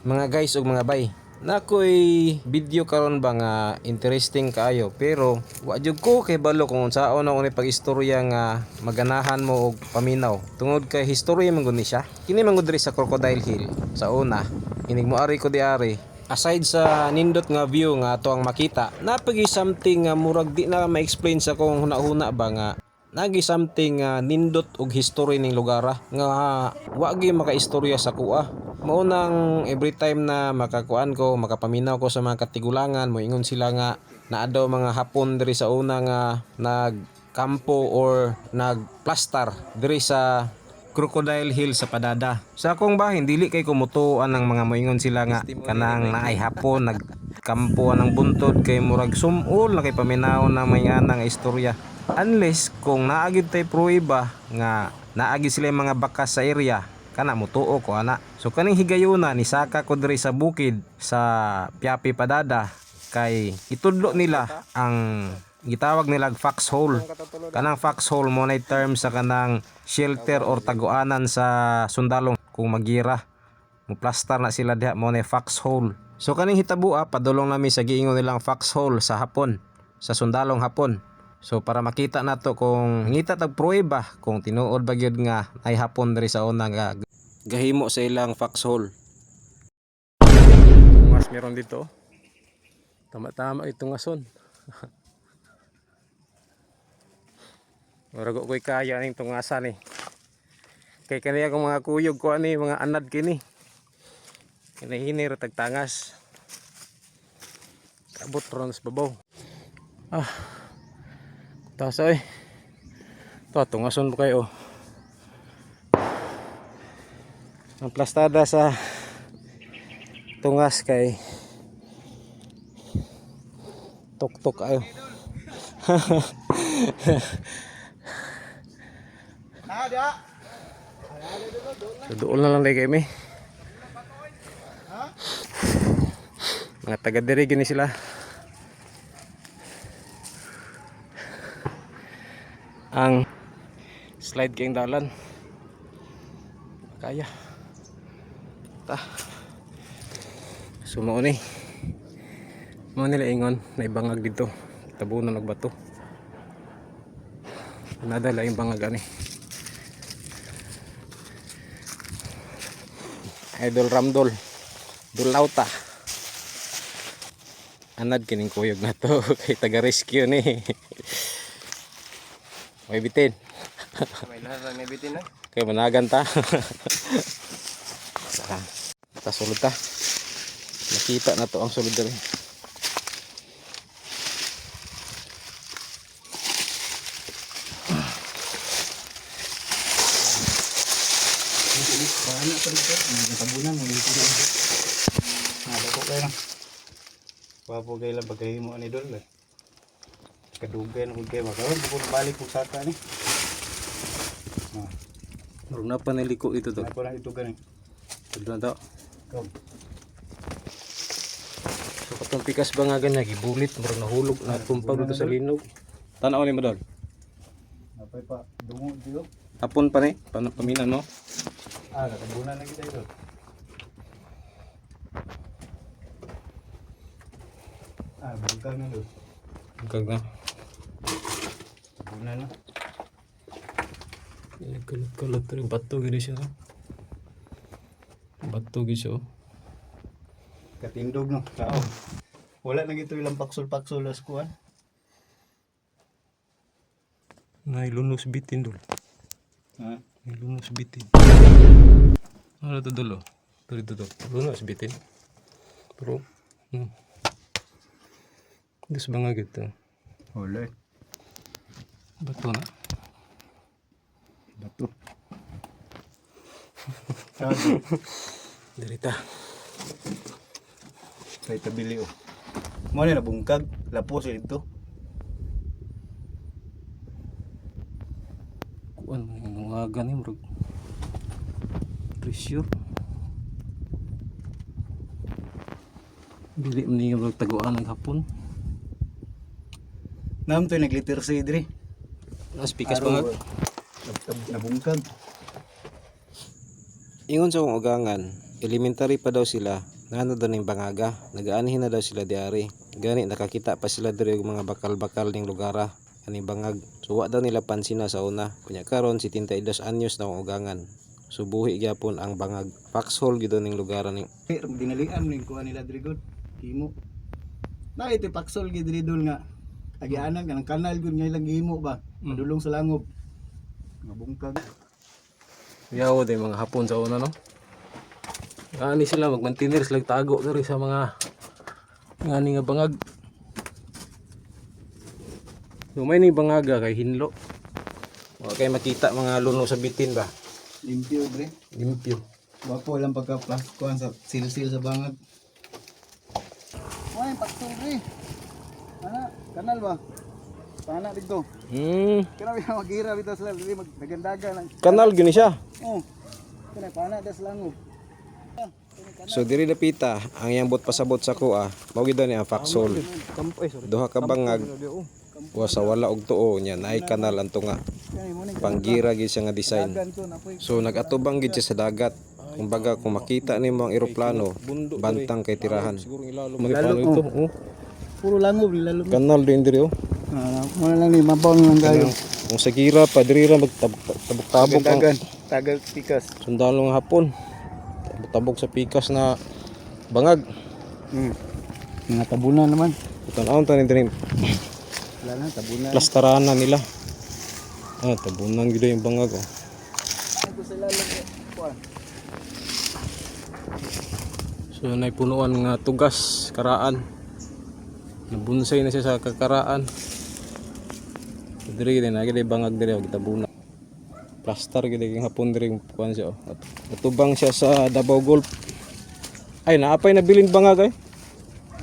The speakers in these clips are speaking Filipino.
Mga guys ug mga bay, nakoy video karon ba nga interesting kaayo, pero wa jud ko kay balo kung unsaon na unay pag-istorya nga maganahan mo og paminaw. Tungod kay history man gud ni siya. Kini man gud diri sa Crocodile Hill. Sa una, inig moari ko diari. Aside sa nindot nga view nga ato ang makita, napagi something nga murag di na ma-explain sa kong huna-huna ba nga nagi something nindot og history ning lugar nga wa gyud makaistorya sa kuha. Mao nang every time na makakuan ko, makapaminaw ko sa mga katigulangan, moingon sila nga naa daw mga Hapon diri sa una nga nagkampo or nagplastar diri sa Crocodile Hill sa Padada. Sa akong bahin dili kay kumutuan ng mga moingon sila nga kanang naay Hapon nagkampo ng buntod kay murag sumol na kay paminaw na may anang istorya. Unless kung naagid tay pruweba nga naagi sila mga bakas sa area, kana mutuo ko ana. So kaning higayuna ni saka ko diri sa bukid sa Piapi Padada kay itudlo nila ang gitawag nila foxhole. Kanang foxhole mo nay term sa kanang shelter or taguanan sa sundalong kung magira. Muplastar na sila diha mo nay foxhole. So kaning hitabua padulong nami sa giingon nilang foxhole sa Hapon, sa sundalong Hapon. So para makita nato kung ngita tag pruweba kung tinuod ba gyud nga ay Hapon diri sa una nga gahimo sa ilang foxhole. Tungas meron dito. Tama-tama itong ason. Murago ko'y kaya ning tungasan eh. Kay kaniya kong mga kuyog ko ani mga anad kini. Kinahinir tagtangas. Abot ron sa babaw. Tasa eh. Ito, tungason po kayo. Ang plastada sa tungas kay tok-tok ayo. So, doon na lang lagi kami. Mga taga diri gini sila. Ang slide kayong dalan kaya ta sumao ni mo nila ingon na ibangag dito tabunan og bato nadala yung bangag ani Idol Ramdol Dulauta anad kining kuyog na to kay taga rescue ni may bitin. May lahat may bitin na. Kaya managan ta. Ta sulod ta. Nakita na to ang sulod diri. Paano pa dito? Tabunan mo dito. Dako kay lang. Wapo kay lang pagkahimo ani dol. Kadugan ug kay makaron pud balik pud saka ni. Murag na pa niliko ito to. Ako na ito gani. Tudlo to. Kom. So katong pikas ba nga ganyan gibulit murag nahulog na tumpag dito sa linog. Tanaw ni madol. Napay pa dungo dito. Hapon pa ni paminan no. Tabunan na kita ito. Bungkag na dol. Bungkag na. Tabunan na. Kalat rin bato gini siya. Bato gini siya. Katindog no. Kao. Wala na gito ilang paksol-paksol as kuan. Nailunos bitin dul. Ha? Nailunos bitin. Ano to dulo? Dito to. Lunos bitin. Pero Diyos ba nga gito? Wala. Bato na. Bato. Dirita. Kay tabili oh. Mo na bungkag, lapos ito. Kuan mga gani murag. Presyo. Bili man niya murag taguan ng Hapon. Nam to nagliter sa idri. Nas pikas pa nga. Nabungkag. Ingon sa kong ugangan, elementary pa daw sila, Ngano daw ning bangaga, nagaanihin na daw sila diari. Gani nakakita pa sila diri og mga bakal-bakal ning lugara kaning bangag. So wa daw nila pansin na sa una. Kunya karon 72 anyos na ang ugangan. Subuhi gyapon ang bangag. Foxhole gyud daw ning lugara ning. Dinalian ning kuha nila diri gud. Himo. Na ito paksol gid diri dul nga. Agianan kanang kanal gud nga ilang himo ba. Madulong sa langob. Nga bungkag. Yawo day mga hapon sa una no. Ani sila magmantinir sila tago diri sa mga ngani nga bangag. Lumay ni bangaga kay hinlo. Wa kay makita mga luno sa bitin ba. Limpyo bre. Limpyo. Wapo lang pagka-kuan sa silsil sa bangag. Ay, paksol bre. Kanal ba? Pana dito. Kana biya magira bitaw sila diri magdagandaga lang. Kanal gyud ni siya. Oh. Kana pana das langob. So diri dapita ang iyang pasabot sa kuha, mao gid ni ang foxhole. Duha ka bangag wa sa wala og tuo nya naay kanal ang tunga. Panggira gid siya nga design. So nagatubang gid siya sa dagat. Kumbaga kung makita nimo ang eroplano, bantang kay tirahan. Magpano ito? Oh. Puro langob lalo. Kanal din diri oh. Mo lang ni mabaw lang kayo. Kung sa gira pa diri ra magtabok-tabok ang Tagal pikas. sundalo nga hapon. Tabok sa pikas na bangag. Mga tabunan naman. Tan-aon tanin diri. Wala na tabunan. Plastaran na nila. Tabunan gid yung bangag oh. Ako sila lang kuan. So nay punuan nga tugas karaan. Nabunsay na siya sa kakaraan. Diri din na gid bangag diri og tabunan. Plaster gid yung hapon diri kuan siya oh. Natubang siya sa Davao Gulf. Ay naapay na biling bangag ay.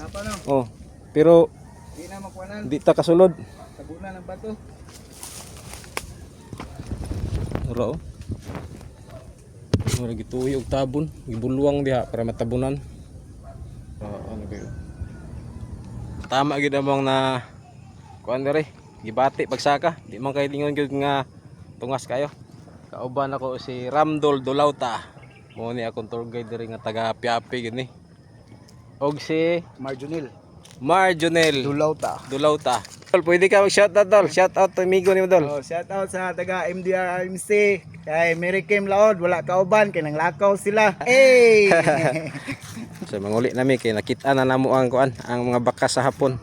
Apa no? Oh. Pero Di na makuanan. di ta kasulod. Tabunan ng bato. Ora oh. Mura gituyo og tabon, gibulwang diha para matabunan. Ano kayo? Tama gid among na kuan diri, gibati pagsaka. Di man kay lingon gyud nga tungas kayo. Kauban ako si Ramdol Dolauta. Mo ni akong tour guide diri nga taga Piapi gid ni. Og si Marjonel Dolauta. Tol, pwede ka mag-shoutout tol. Shoutout to amigo ni mo tol. Oh, shout out sa taga MDRMC. Kay Mary Kim Laod, wala kauban kay nang lakaw sila. Hey! So manguli nami kay nakita na namo ang kuan, ang mga bakas sa hapon.